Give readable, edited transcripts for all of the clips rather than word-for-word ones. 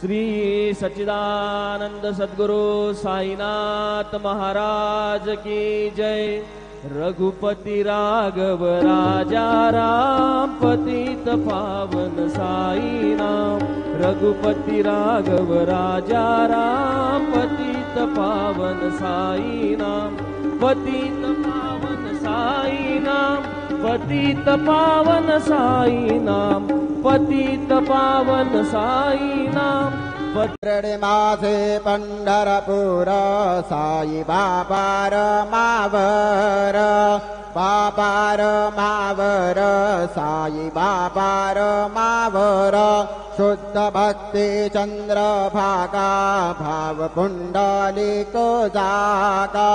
श्री सच्चिदानंद सद्गुरु साईनाथ महाराज की जय। रघुपति राघव राजा राम पतित पावन साई नाम। रघुपति राघव राजा राम पतित पावन साई नाम। पतित पावन साई नाम। पतित पावन साई नाम। पतित पावन साई नाम। मासे पंढरपूर साई बाबार मावर। बाबार मावर साई बाबार मावर। शुद्ध भक्ति चंद्रभागा भाव पुंडलिक जागा।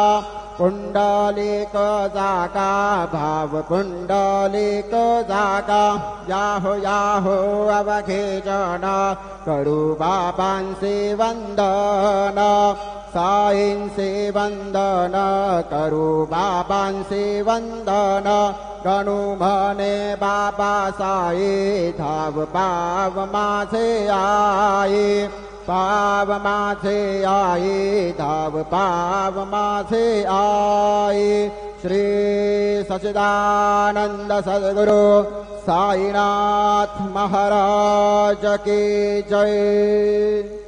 पुंडलिक जागा भाव पुंडलिक जागा। याहो याहो अवघेजन करू बाबांचे वंदन। साईंचे वंदन करू बाबांचे वंदन। गणू म्हणे बाबा साई धाव पाव माझे आई। पाव माझे आई धाव पाव माझे आई। श्री सच्चिदानंद सद्गुरु साईनाथ महाराज की जय।